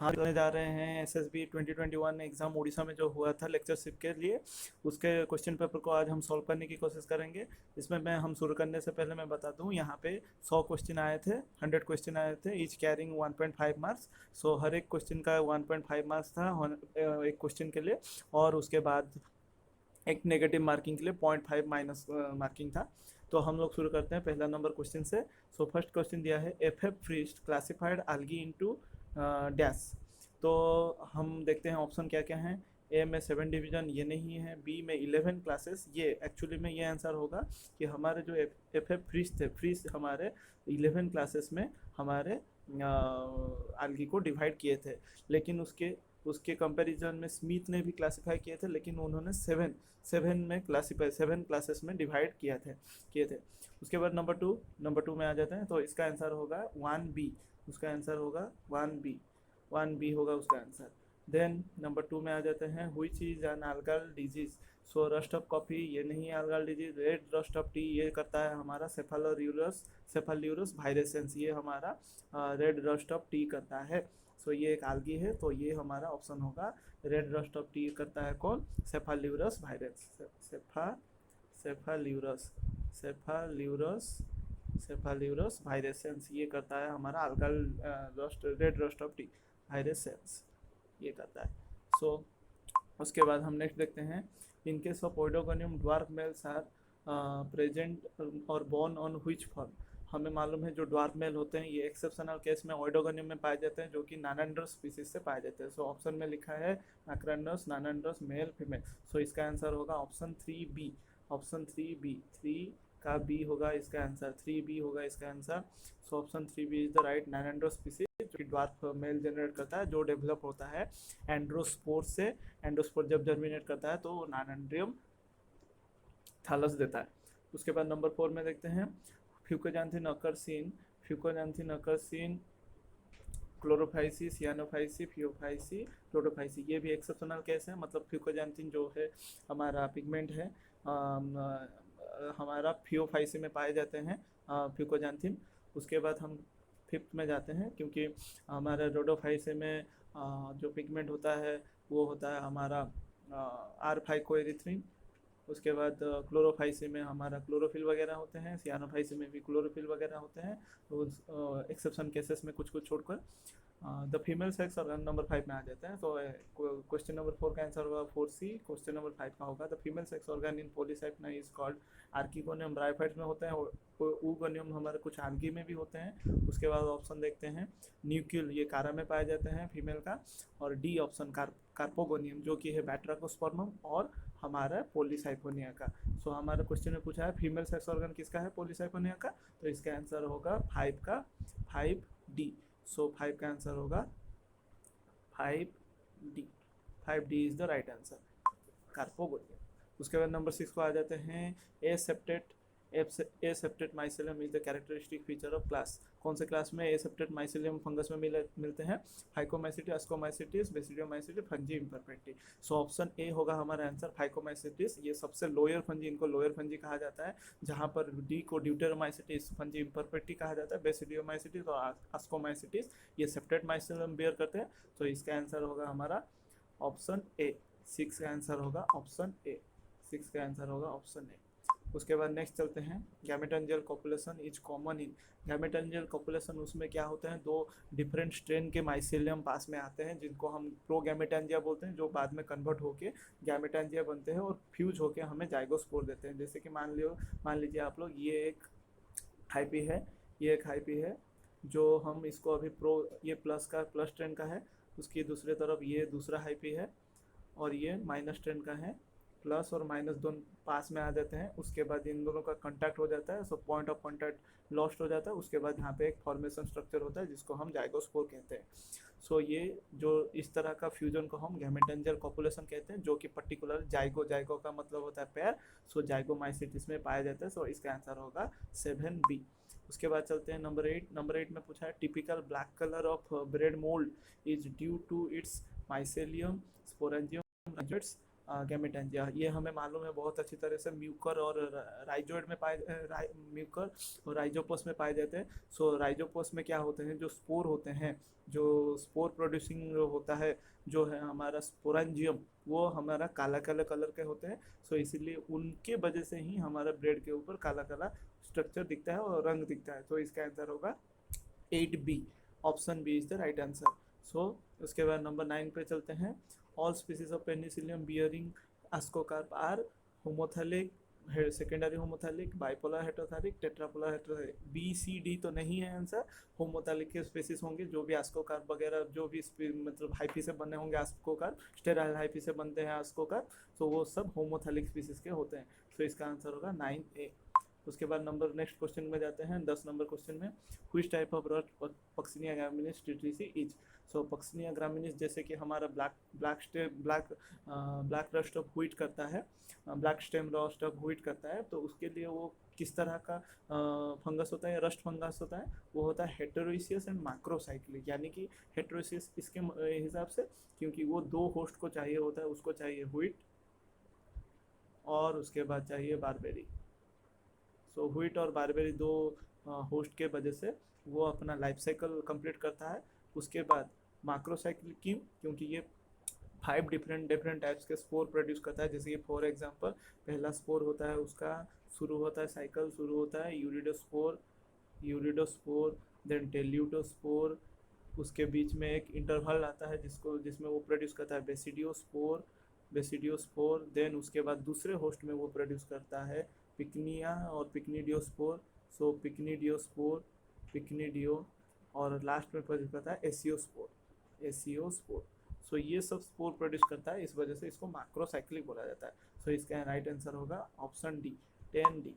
हाँ, करने जा रहे हैं एसएसबी 2021 एग्ज़ाम उड़ीसा में जो हुआ था लेक्चरशिप के लिए, उसके क्वेश्चन पेपर को आज हम सॉल्व करने की कोशिश करेंगे। इसमें हम शुरू करने से पहले मैं बता दूं, यहाँ पे 100 क्वेश्चन आए थे, 100 क्वेश्चन आए थे, ईच कैरिंग 1.5 मार्क्स। सो हर एक क्वेश्चन का 1.5 मार्क्स था एक क्वेश्चन के लिए, और उसके बाद एक नेगेटिव मार्किंग के लिए 0.5 माइनस मार्किंग था। तो हम लोग शुरू करते हैं पहला नंबर क्वेश्चन से। सो फर्स्ट क्वेश्चन दिया है, F F Fritsch classified algae into dash. तो हम देखते हैं ऑप्शन क्या क्या हैं। ए में 7 डिवीजन, ये नहीं है। बी में 11 क्लासेस, ये एक्चुअली में ये आंसर होगा कि हमारे जो एफ एफ फ्रीस्ट थे, फ्रीस्ट हमारे 11 क्लासेस में हमारे algae को डिवाइड किए थे। लेकिन उसके उसके कंपैरिजन में स्मिथ ने भी क्लासिफाई किए थे, लेकिन उन्होंने सेवन में क्लासिफाई 7 क्लासेस में डिवाइड किए थे। उसके बाद नंबर टू में आ जाते हैं। तो इसका आंसर होगा 1B। उसका आंसर होगा 1B होगा उसका आंसर। देन नंबर 2 में आ जाते हैं, which is an algal disease. So rust of coffee, ये नहीं है algal disease. Red rust of T, ये करता है हमारा सेफालोर्यूरस वायरेसेंस, ये हमारा रेड रस्ट ऑफ टी करता है। सो ये एक algae है, तो ये हमारा ऑप्शन होगा। रेड रस्ट ऑफ टी करता है कौन? सेफाल्यूरस वायरस, सेफाल्यूरस सेफाल्यूरस सेफाल्यूरस वायरेसेंस, ये करता है हमारा algal red rust of tea virescens, ये करता है। सो उसके बाद हम नेक्स्ट देखते हैं, in case of oedogonium dwarf males are present और बोर्न ऑन व्हिच फॉर्म। हमें मालूम है जो ड्वार्फ मेल होते हैं ये एक्सेप्शनल केस में ओइडोगोनियम में पाए जाते हैं, जो कि नानांड्रस स्पीसीज से पाए जाते हैं। सो ऑप्शन में लिखा है मैक्रांड्रस, नानांड्रस, मेल फीमेल। सो इसका आंसर होगा ऑप्शन 3B। ऑप्शन 3B, 3 का बी होगा इसका आंसर, 3B होगा इसका answer. So option 3B is the right. Nannandrous species जो कि ड्वार्फ मेल जनरेट करता है, जो डेवलप होता है एंड्रोस्पोर से। एंड्रोस्पोर जब जर्मिनेट करता है तो नानांड्रियम थैलस देता है। उसके बाद नंबर 4 में देखते हैं, फ्यूकोजांथिन अकर सीन क्लोरोफाइसी, सियानोफाइसी, फियोफाइसी, क्लोरोफाइसी, ये भी एक्सेप्शनल केस है। मतलब फ्यूकोजांथिन जो है हमारा पिगमेंट है, हमारा फियोफाइसी में पाए जाते हैं फ्यूकोजांथिन। उसके बाद हम फिफ्थ में जाते हैं, क्योंकि हमारा रोडोफाइसी में जो पिगमेंट होता है वो होता है हमारा आर फाइकोएरिथ्रिन। उसके बाद क्लोरोफाइसी में हमारा क्लोरोफिल वगैरह होते हैं, सियानोफाइसी में भी क्लोरोफिल वगैरह होते हैं। तो एक्सेप्शन केसेस में कुछ कुछ छोड़कर the female sex organ number 5 में आ जाते हैं। तो क्वेश्चन नंबर 4 का आंसर होगा 4C। क्वेश्चन नंबर 5 का होगा the female sex organ in polysiphonia is called archegonium. Bryophytes में होते हैं, ऊगोनियम हमारे कुछ algae में भी होते हैं। उसके बाद ऑप्शन देखते हैं, न्यूक्लियल, ये कारा में पाए जाते हैं फीमेल का। और डी ऑप्शन कार्पोगोनियम, जो कि है बैट्राकोस्पर्मम और हमारा पॉलीसाइफोनिया का। सो हमारे क्वेश्चन में पूछा है फीमेल सेक्स ऑर्गन किसका है पॉलीसाइफोनिया का, तो इसका आंसर होगा 5 का 5D। सो 5 का आंसर होगा 5D। 5D is the right answer, carpogonium. उसके बाद नंबर 6 को आ जाते हैं, a septate mycelium is the characteristic feature of class. कौन से क्लास में ए सेप्टेट माइसेलियम फंगस में मिलते हैं? Phycomycetes, ascomycetes, basidiomycetes, fungi imperfecti. So option A होगा हमारा आंसर, फाइकोमाइसिटिस। ये सबसे लोअर फंजी, इनको लोअर फंजी कहा जाता है, जहाँ पर डी को ड्यूटेरोमाइसिटिस, फंजी इम्परफेक्टी कहा जाता है, बेसिडियोमाइसिटिस और अस्कोमाइसिटिस ये सेप्टेट माइसेलियम बेयर करते हैं। तो इसका आंसर होगा हमारा ऑप्शन ए। 6 का आंसर होगा ऑप्शन ए। 6 का आंसर होगा ऑप्शन ए। उसके बाद नेक्स्ट चलते हैं, gametangial copulation is common in. Gametangial copulation, उसमें क्या होते हैं, दो डिफरेंट स्ट्रेन के माइसेलियम पास में आते हैं, जिनको हम प्रोगैमेटोंजिया बोलते हैं, जो बाद में कन्वर्ट होके गैमेटोंजिया बनते हैं और फ्यूज होके हमें जाइगोस्पोर देते हैं। जैसे कि मान लीजिए आप लोग, ये एक हाइपी है, ये एक हाइपी है, जो हम इसको अभी ये प्लस स्ट्रेन का है, उसकी दूसरी तरफ ये दूसरा हाइपी है, और ये माइनस स्ट्रेन का है। प्लस और माइनस दोनों पास में आ जाते हैं, उसके बाद इन दोनों का कांटेक्ट हो जाता है। So point of contact lost हो जाता है। उसके बाद यहाँ पे एक फॉर्मेशन स्ट्रक्चर होता है जिसको हम जाइगोस्पोर कहते हैं। सो ये जो इस तरह का फ्यूजन को हम गैमेटोंजियल कॉपुलेशन कहते हैं, जो कि पर्टिकुलर जाइगो का मतलब होता है पैर। सो जाइगोमाइसिटिस में पाया जाता है। सो इसका आंसर होगा 7B। उसके बाद चलते हैं नंबर 8। नंबर 8 में पूछा है, typical black colour of bread mould is due to its mycelium, sporangium, gametangia. ये हमें मालूम है बहुत अच्छी तरह से, म्यूकर और राइजोइड में म्यूकर और राइजोपोस में पाए जाते हैं। सो राइजोपोस में क्या होते हैं, जो स्पोर होते हैं, जो स्पोर प्रोड्यूसिंग होता है, जो है हमारा स्पोरेंजियम, वो हमारा काला काला कलर के होते हैं। सो इसीलिए उनके वजह से ही हमारा ब्रेड के ऊपर काला काला स्ट्रक्चर दिखता है और रंग दिखता है। तो इसका आंसर होगा 8B, option B is the right answer. So उसके बाद नंबर 9 पे चलते हैं। All species of penicillium bearing ascocarp are homothallic, secondary homothallic, bipolar heterothallic, tetrapolar heterothallic. B C D तो नहीं है आंसर। होमोथैलिक के स्पीसीज होंगे जो भी एस्कोकार्प वगैरह, जो भी मतलब हाइफी से बने होंगे एस्कोकार्प, स्टेराइल हाइफी से बनते हैं एस्कोकार्प, तो वो सब होमोथैलिक स्पीसीज के होते हैं। तो इसका आंसर होगा 9A। उसके बाद नंबर नेक्स्ट क्वेश्चन में जाते हैं, 10 नंबर क्वेश्चन में। Which type of rust Puccinia graminis TTC is. So Puccinia graminis जैसे कि हमारा ब्लैक रस्ट ऑफ व्हीट करता है, black stem rust of wheat करता है, तो उसके लिए वो किस तरह का फंगस होता है, रस्ट फंगस होता है, वो होता है हेटेरोइसियस एंड मैक्रोसाइक्लिक। यानी कि हेटेरोइसियस इसके हिसाब से, क्योंकि वो दो होस्ट को चाहिए होता है, उसको चाहिए व्हीट और उसके बाद चाहिए बारबेरी। सो व्हीट और बारबेरी दो होस्ट के वजह से वो अपना लाइफ साइकिल कंप्लीट करता है। उसके बाद मैक्रोसाइक्लिक क्यों, क्योंकि ये 5 डिफरेंट टाइप्स के स्पोर प्रोड्यूस करता है। जैसे कि फॉर एग्जांपल पहला स्पोर होता है उसका शुरू होता है, साइकिल शुरू होता है यूरिडोस्पोर, देन टेल्यूटोस्पोर, उसके बीच में एक इंटरवल आता है जिसमें वो प्रोड्यूस करता है बेसिडियोस्पोर, देन उसके बाद दूसरे होस्ट में वो प्रोड्यूस करता है पिकनिया और पिकनिडियोस्पोर। सो पिकनिडियो और लास्ट में प्रोड्यूस करता है एसियोस्पोर। सो ये सब स्पोर प्रोड्यूस करता है, इस वजह से इसको मैक्रोसाइक्लिक बोला जाता है। सो इसका राइट आंसर होगा ऑप्शन डी, 10D।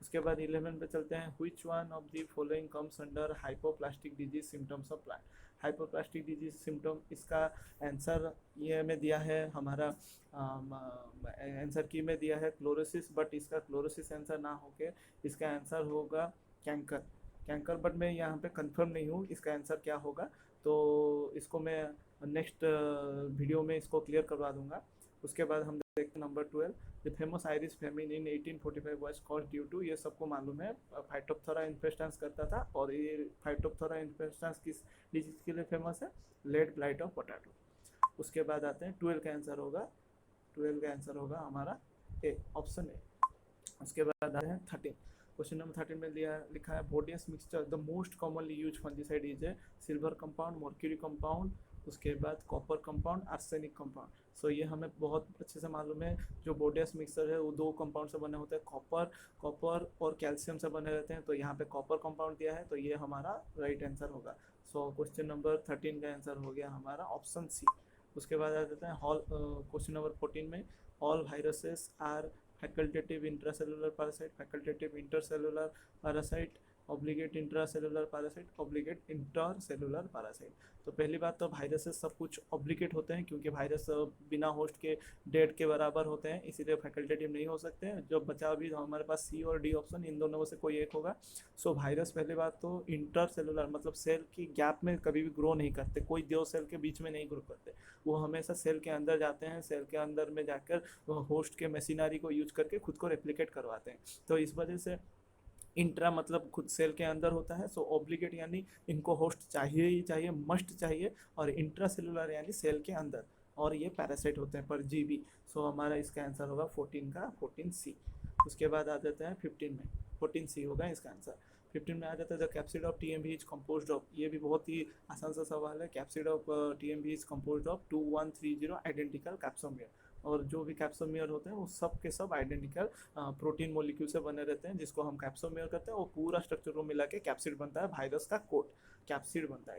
उसके बाद 11 पे चलते हैं। Which one of the following comes under hypoplastic disease symptoms of plant. Hypoplastic disease symptom, इसका आंसर ये में दिया है हमारा आंसर की में दिया है क्लोरोसिस, बट इसका क्लोरोसिस आंसर ना होके इसका आंसर होगा कैंकर, बट मैं यहाँ पे कंफर्म नहीं हूँ इसका आंसर क्या होगा, तो इसको मैं नेक्स्ट वीडियो में इसको क्लियर करवा दूंगा। उसके बाद हम देखते हैं number 12। The famous Irish famine in 1845 was caused due to, ये सबको मालूम है, फाइटोप्थोरा इन्फेस्टेंस करता था। और ये फाइटोप्थोरा इन्फेस्टेंस किस डिजीज के लिए फेमस है, लेड ब्लाइट ऑफ पोटैटो। उसके बाद आते हैं 12 का आंसर होगा हमारा ए, ऑप्शन ए। उसके बाद आते हैं 13। क्वेश्चन नंबर 13 में लिखा है Bordeaux mixture the most commonly use fungicide is a silver compound, mercury compound, उसके बाद copper compound, arsenic compound. So ये हमें बहुत अच्छे से मालूम है, जो बोडियस मिक्सचर है वो 2 कंपाउंड से बने होते हैं, कॉपर और कैल्शियम से बने रहते हैं। तो यहाँ पे कॉपर कंपाउंड दिया है, तो ये हमारा राइट आंसर होगा। सो क्वेश्चन नंबर 13 का आंसर हो गया हमारा ऑप्शन सी। उसके बाद आ जाते हैं क्वेश्चन नंबर 14 में। All viruses are facultative intracellular parasite, facultative intercellular parasite, obligate intracellular parasite, obligate intercellular parasite। तो पहली बात तो वायरसेस सब कुछ ऑब्लिगेट होते हैं, क्योंकि वायरस बिना होस्ट के डेड के बराबर होते हैं, इसीलिए फैकल्टेटिव नहीं हो सकते हैं। जो बचा भी हमारे पास सी और डी ऑप्शन, इन दोनों में से कोई एक होगा। सो वायरस पहली बात तो इंटरसेलुलर मतलब सेल की गैप में कभी भी ग्रो नहीं करते, कोई 2 सेल के बीच में नहीं ग्रो करते, वो हमेशा सेल के अंदर जाते हैं, सेल के अंदर में जाकर होस्ट के मशीनरी को यूज करके खुद को रेप्लिकेट करवाते हैं। तो इस वजह से इंट्रा मतलब खुद सेल के अंदर होता है। सो ऑब्लिगेट यानी इनको होस्ट चाहिए ही चाहिए, मस्ट चाहिए, और इंट्रा सेलुलर यानी सेल के अंदर, और ये पैरासाइट होते हैं परजीवी। सो हमारा इसका आंसर होगा 14C। उसके बाद आ जाते हैं 15 में, 14C होगा इसका आंसर। 15 में आ जाता है the capsid of TMV is composed of, ये भी बहुत ही आसान सा सवाल है। Capsid of TMV is composed of 2130 identical capsomere, और जो भी कैप्सोमियर होते हैं वो सब के सब आइडेंटिकल प्रोटीन मोलिक्यूल से बने रहते हैं, जिसको हम कैप्सोमियर करते हैं। वो पूरा स्ट्रक्चर को मिला के कैप्सिड बनता है, वायरस का कोट कैप्सिड बनता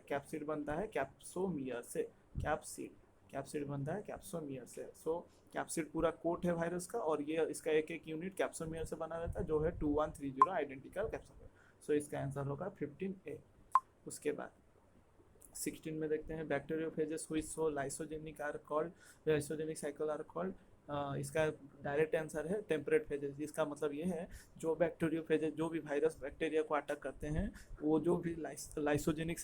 है कैप्सोमियर से, कैप्सिड बनता है कैप्सोमियर से। सो कैप्सिड पूरा कोट है वायरस का, और ये इसका एक एक यूनिट कैप्सोमियर से बना रहता है, जो है 2130 आइडेंटिकल कैप्सोमियर। सो इसका आंसर होगा 15A। उसके बाद 16 में देखते हैं bacteriophages which show lysogenic cycle are called. इसका डायरेक्ट आंसर है टेम्परेट फेजेस। इसका मतलब ये है जो बैक्टीरियोफेजेस, जो भी वायरस बैक्टीरिया को अटैक करते हैं, वो जो भी लाइसोजेनिक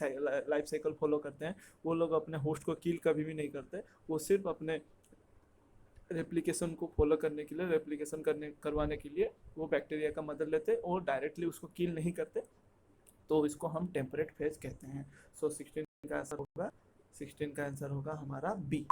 लाइफ साइकिल फॉलो करते हैं, वो लोग अपने होस्ट को किल कभी भी नहीं करते, वो सिर्फ अपने रेप्लिकेशन को फॉलो करने के लिए, रेप्लिकेशन करवाने के लिए वो बैक्टीरिया का मदद लेते और डायरेक्टली उसको किल नहीं करते, तो इसको हम टेम्परेट फेज कहते हैं। सो 16 का आंसर होगा, 16 का आंसर होगा हमारा बी।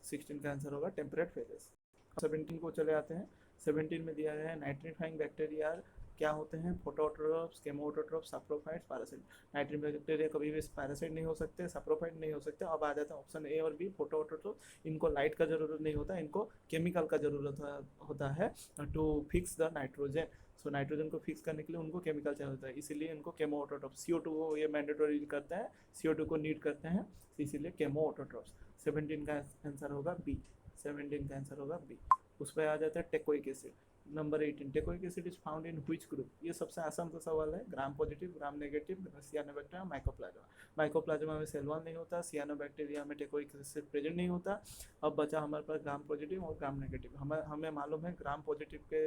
16 का आंसर होगा टेम्परेट फेजेस। 17 को चले आते हैं। 17 में दिया गया है नाइट्रीफाइंग बैक्टीरिया क्या होते हैं, फोटोट्रोप्स, केमोटोट्रोप्स, सैप्रोफाइट्स, पैरासाइट। नाइट्रीन बैक्टीरिया कभी भी पैरासाइट नहीं हो सकते, सैप्रोफाइट नहीं हो सकते। अब आ जाता है ऑप्शन ए और बी, फोटोट्रोप्स। इनको लाइट का जरूरत नहीं होता, इनको केमिकल का जरूरत होता है to fix the nitrogen. So nitrogen को फिक्स करने के लिए उनको केमिकल चाहिए होता है, इसीलिए इनको केमोटोट्रोप्स, CO2 को ये मैंडेटरी करते हैं, CO2 को नीड करते हैं, इसीलिए केमोटोट्रोप्स। 17 का आंसर होगा बी। 17 का आंसर होगा बी। उस पर आ जाता है teichoic acid. Number 18, teichoic acid is found in which group. ये सबसे आसान सा सवाल है। Gram positive, gram negative, सियानोबैक्टीरिया, mycoplasma. Mycoplasma में सेल वॉल नहीं होता, सियानोबैक्टीरिया में टेकोइक एसिड प्रेजेंट नहीं होता। अब बचा हमारे पास ग्राम पॉजिटिव और ग्राम नेगेटिव। हमें मालूम है ग्राम पॉजिटिव के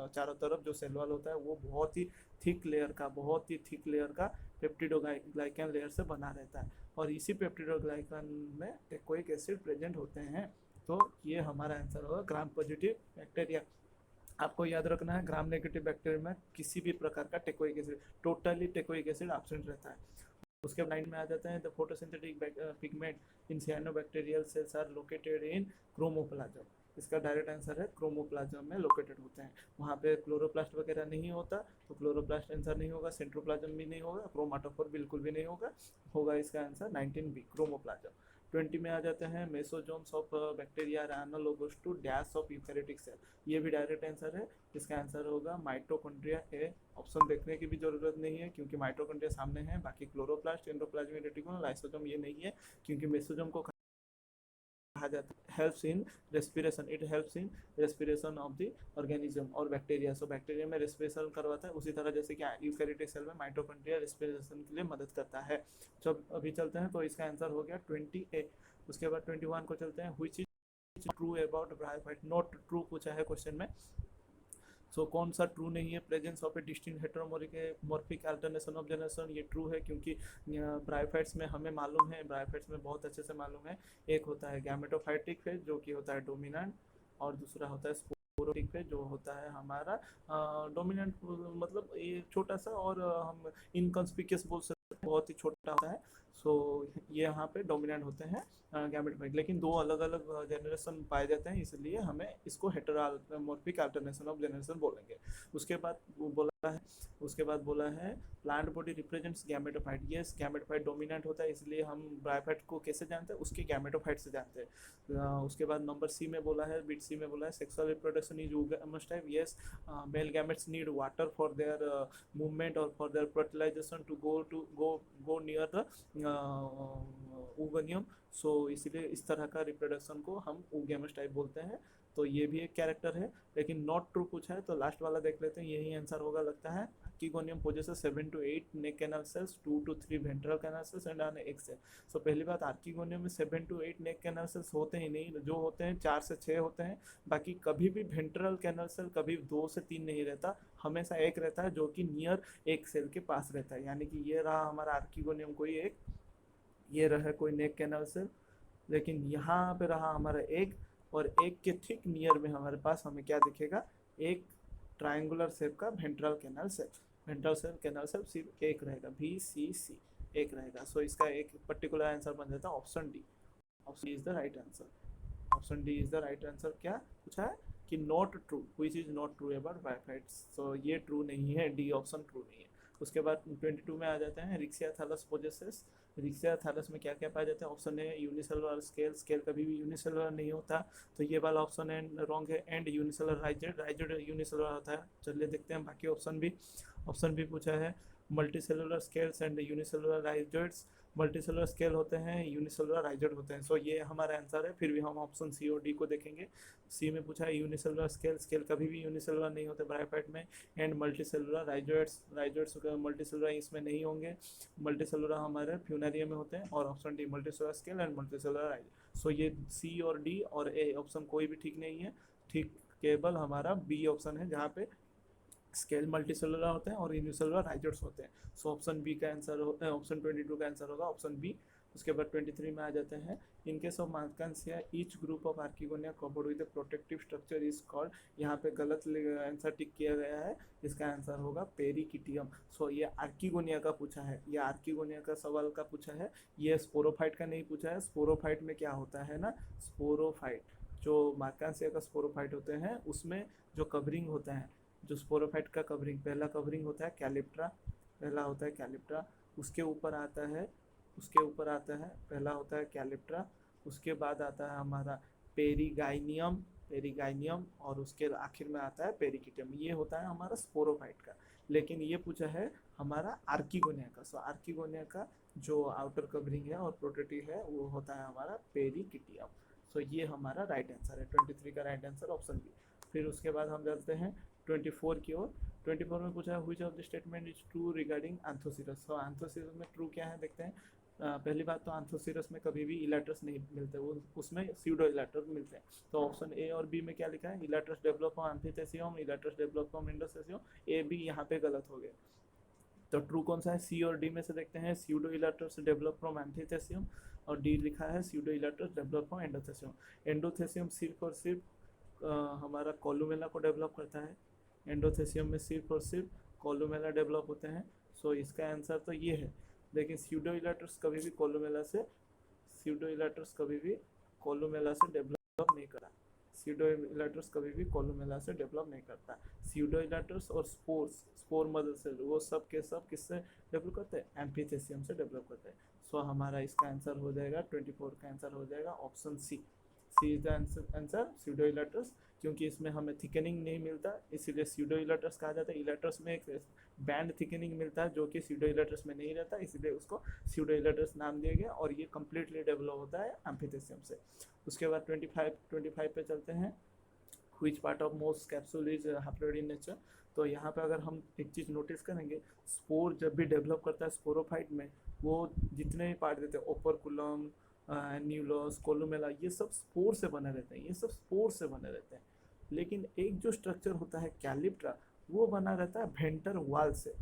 चारों तरफ जो सेल वॉल होता है वो बहुत ही थिक लेयर का पेप्टिडोग्लाइकन लेयर से बना रहता है, और इसी पेप्टिडोग्लाइकन में टेकोइक एसिड प्रेजेंट होते हैं। तो ये हमारा आंसर होगा ग्राम पॉजिटिव बैक्टीरिया। आपको याद रखना है ग्राम नेगेटिव बैक्टीरिया में किसी भी प्रकार का teichoic acid, totally teichoic acid absent रहता है। उसके लाइन में आ जाते हैं the photosynthetic pigment in cyanobacterial cells are located in chromoplasm. इसका डायरेक्ट आंसर है क्रोमोप्लाज्म में लोकेटेड होते हैं। वहाँ पे क्लोरोप्लास्ट वगैरह नहीं होता, तो क्लोरोप्लास्ट आंसर नहीं होगा, सेंट्रोप्लाज्म भी नहीं होगा, क्रोमाटोफोर बिल्कुल भी नहीं होगा इसका आंसर 19B क्रोमोप्लाज्म। 20 में आ जाते हैं mesosomes of bacteria analogous to dash of eukaryotic cell. ये भी डायरेक्ट आंसर है, इसका आंसर होगा माइटोकॉन्ड्रिया ए। ऑप्शन देखने की भी जरूरत नहीं है क्योंकि माइटोकॉन्ड्रिया सामने है। बाकी क्लोरोप्लास्ट, एंडोप्लाज्मिक रेटिकुलम, लाइसोसोम ये नहीं है, क्योंकि मेसोजोम को कहा जाता है helps in respiration, it helps in respiration of the organism और बैक्टीरिया। सो बैक्टीरिया में रेस्पिरेशन करवाता है, उसी तरह जैसे कि यूकैरियोटिक सेल में माइटोकॉन्ड्रिया रेस्पिरेशन के लिए मदद करता है। जब अभी चलते हैं तो इसका आंसर हो गया 20A। उसके बाद 21 को चलते हैं, which is true about bryophyte. Not true पूछा है क्वेश्चन में। सो कौन सा ट्रू नहीं है, presence of a distinct heteromorphic alternation of generation, ये ट्रू है क्योंकि ब्रायोफाइट्स में हमें मालूम है, ब्रायोफाइट्स में बहुत अच्छे से मालूम है, एक होता है गैमेटोफाइटिक फेज जो कि होता है डोमिनेंट, और दूसरा होता है स्पोरोटिक फेज जो होता है हमारा डोमिनेंट, मतलब ये छोटा सा और हम इनकॉन्स्पिक्यूअस बोल सकते हैं, बहुत ही छोटा होता है। सो ये यहाँ पे डोमिनेंट होते हैं गैमेटोफाइट, लेकिन दो अलग अलग जनरेशन पाए जाते हैं, इसलिए हमें इसको हेटेरोमॉर्फिक अल्टरनेशन ऑफ जनरेशन बोलेंगे। उसके बाद बोला है plant body represents gametophyte. Yes, gametophyte dominant होता है, इसलिए हम ब्रायोफाइट को कैसे जानते हैं, उसके गैमेटोफाइट से जानते हैं। उसके बाद नंबर सी में बोला है, बिट सी में बोला है sexual reproduction is oogamous type। Yes, male gametes need water for their movement और for their fertilization to go near the ooganium। So इसीलिए इस तरह का रिप्रोडक्शन को हम oogamous टाइप बोलते हैं। तो ये भी एक कैरेक्टर है, लेकिन नॉट ट्रू पूछा है तो लास्ट वाला देख लेते हैं, यही आंसर होगा लगता है। Archegonium possesses 7 to 8 neck canal cells, 2 to 3 ventral canal cells and an egg cell. So पहली बात, आर्किगोनियम में 7 to 8 नेक कैनाल सेल्स होते ही नहीं, जो होते हैं 4 से 6 होते हैं। बाकी कभी भी वेंट्रल कैनाल सेल कभी 2 से 3 नहीं रहता, हमेशा एक रहता है जो कि नियर एक सेल के पास रहता है। यानी कि ये रहा हमारा आर्किगोनियम कोई एक, ये रहा कोई नेक कैनाल सेल, लेकिन यहाँ पे रहा हमारा एग, और एग के ठीक नियर में हमारे पास हमें क्या दिखेगा, एक ट्रायंगुलर शेप का ventral canal cell. Ventral cell canal cell सिर्फ एक रहेगा, VCC एक रहेगा। सो इसका एक पर्टिकुलर आंसर बन जाता है option D. Option is the right answer, option D is the right answer. क्या पूछा है कि not true, which is not true about bryophytes. So ये ट्रू नहीं है, डी ऑप्शन ट्रू नहीं है। उसके बाद 22 में आ जाते हैं Riccia thallus possesses. Riccia thallus में क्या क्या पाया जाता है, ऑप्शन है यूनिसेलुलर स्केल, स्केल कभी भी यूनिसेलुलर नहीं होता, तो ये वाला ऑप्शन है रॉन्ग है। एंड यूनिसेलुलर राइजेड, राइजेड यूनिसेलुलर होता है। चलिए देखते हैं बाकी ऑप्शन भी पूछा है multicellular scales and unicellular rhizoids. Multicellular scale होते हैं, यूनिसेलुलर राइजेड होते हैं। सो ये हमारा आंसर है। फिर भी हम ऑप्शन सी और डी को देखेंगे। सी में पूछा है यूनिसेलुलर स्केल, स्केल कभी भी यूनिसेलुलर नहीं होते ब्रायोफाइट में। एंड मल्टीसेलुलर राइजेड्स, राइजेड्स मल्टीसेलुलर इसमें नहीं होंगे, मल्टीसेलुलर हमारे फ्यूनेरिया में होते हैं। और option D multicellular scale and multicellular rhizoid. So ये सी और डी और ए ऑप्शन कोई भी ठीक नहीं है, ठीक केवल हमारा बी ऑप्शन है जहाँ पे स्केल मल्टीसेलुलर होते हैं और यूनिसेलुलर राइजेड्स होते हैं। सो ऑप्शन बी का आंसर ऑप्शन 22 का आंसर होगा ऑप्शन बी, उसके बाद 23 में आ जाते हैं, in case of Marchantia each group of archegonia covered with protective structure is called, यहाँ पे गलत आंसर टिक किया गया है, इसका आंसर होगा पेरिकिटियम। सो ये आर्किगोनिया का पूछा है, ये आर्किगोनिया का सवाल का पूछा है, ये स्पोरोफाइट का नहीं पूछा है। स्पोरोफाइट में क्या होता है ना, स्पोरोफाइट जो मार्कांसिया का स्पोरोफाइट होते हैं उसमें जो कवरिंग होता है, जो स्पोरोफाइट का कवरिंग, पहला कवरिंग होता है कैलिप्ट्रा, पहला होता है कैलिप्ट्रा, उसके ऊपर आता है, उसके ऊपर आता है, पहला होता है कैलिप्ट्रा, उसके बाद आता है हमारा पेरिगाइनियम, पेरिगाइनियम, और उसके आखिर में आता है पेरिकिटियम। ये होता है हमारा स्पोरोफाइट का। लेकिन ये पूछा है हमारा आर्किगोनिया का। सो आर्किगोनिया का जो आउटर कवरिंग है और प्रोटेक्टिव है वो होता है हमारा पेरिकिटियम। सो ये हमारा राइट आंसर है, 23 का राइट आंसर ऑप्शन बी। फिर उसके बाद हम चलते हैं 24 की ओर। 24 में पूछा है which of the statement is true regarding Anthoceros. So Anthoceros में ट्रू क्या है देखते हैं। पहली बात तो एंथोसिरस में कभी भी इलेक्ट्रस नहीं मिलते, वो उसमें स्यूडो इलेक्ट्रस मिलते हैं। तो ऑप्शन ए और बी में क्या लिखा है, elaters develop from amphithecium, elaters develop from endothecium, A B यहाँ पे गलत हो गया। तो ट्रू कौन सा है, सी और डी में से देखते हैं। Pseudo elaters develop from amphithecium, और डी लिखा है pseudo elaters develop from endothecium. Endothecium सिर्फ और सिर्फ हमारा कोलुमेला को डेवलप करता है, एंडोथेसियम में सिर्फ और सिर्फ कोलुमेला डेवलप होते हैं। सो इसका आंसर तो ये है। लेकिन स्यूडो इलेक्ट्रस कभी भी कोलुमेला से, स्यूडो इलेक्ट्रस कभी भी कोलुमेला से डेवलप नहीं करा, स्यूडो इलेक्ट्रस कभी भी कोलुमेला से डेवलप नहीं करता। स्यूडो इलेक्ट्रस और स्पोर्स, स्पोर मदर सेल, वो सब के सब किससे डेवलप करते हैं, एम्फीथेसियम से डेवलप करते हैं। सो हमारा इसका आंसर हो जाएगा 24 का आंसर हो जाएगा option C. C is the answer pseudo elaters, क्योंकि इसमें हमें थिकनिंग नहीं मिलता इसीलिए स्यूडो इलेक्ट्रस कहा जाता है। इलेक्ट्रस में एक बैंड थिकनिंग मिलता है जो कि स्यूडो इलेक्ट्रस में नहीं रहता, इसलिए उसको स्यूडो इलेक्ट्रस नाम दिया गया, और ये कम्प्लीटली डेवलप होता है एम्फीथेसियम से। उसके बाद 25 पे चलते हैं। Which part of most capsule is haploid in nature. तो यहाँ पे अगर हम एक चीज़ नोटिस करेंगे, स्पोर जब भी डेवलप करता है स्पोरोफाइट में, वो जितने भी पार्ट देते हैं, ओपरकुलम, न्यूलोस, कोलुमेला, ये सब स्पोर से बने रहते हैं, ये सब स्पोर से बने रहते हैं। लेकिन एक जो स्ट्रक्चर होता है कैलिप्ट्रा, वो बना रहता है भेंटर वाल से,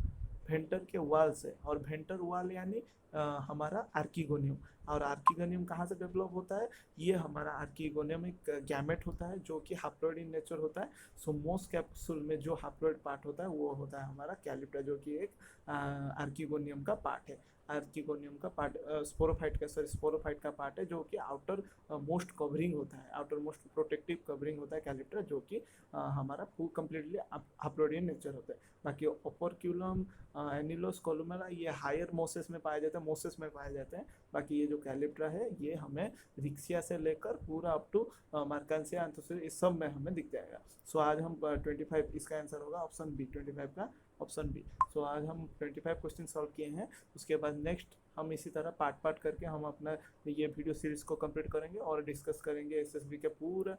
भेंटर के वाल से। और भेंटर वाल यानी हमारा आर्किगोनियम। और आर्किगोनियम कहाँ से डेवलप होता है, ये हमारा आर्किगोनियम एक गैमेट होता है जो कि हैप्लॉइड इन नेचर होता है। सो मोस्ट कैप्सूल में जो हैप्लॉइड पार्ट होता है वो होता है हमारा कैलिप्ट्रा, जो कि एक आर्किगोनियम का पार्ट है। आर्किगोनियम का पार्ट स्पोरोफाइट का, सॉरी स्पोरोफाइट का पार्ट है, जो कि आउटर मोस्ट कवरिंग होता है, आउटर मोस्ट प्रोटेक्टिव कवरिंग होता है कैलिप्ट्रा, जो कि हमारा कम्प्लीटली हैप्लॉइड इन नेचर होता है। बाकी ओपरक्यूलम, एनिलोस, कोलुमेला ये हायर मोसेस में पाए जाते हैं, मोसेस में पाए जाते हैं। बाकी ये जो कैलिप्ट्रा है ये हमें रिक्सिया से लेकर पूरा अप टू मार्कांसिया, एंथोसिरस, इस सब में हमें दिख जाएगा। सो आज हम 25, इसका आंसर होगा ऑप्शन बी, 25 का ऑप्शन बी। सो आज हम 25 क्वेश्चन सॉल्व किए हैं। उसके बाद नेक्स्ट हम इसी तरह पार्ट पार्ट करके हम अपना ये वीडियो सीरीज को कंप्लीट करेंगे और डिस्कस करेंगे एसएसबी के पूरा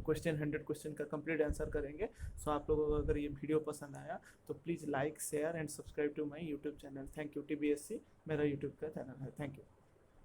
क्वेश्चन, 100 क्वेश्चन का कंप्लीट आंसर करेंगे। सो आप लोगों को अगर ये वीडियो पसंद आया तो please like, share and subscribe to my YouTube channel. Thank you. TBSC मेरा यूट्यूब का चैनल है। Thank you.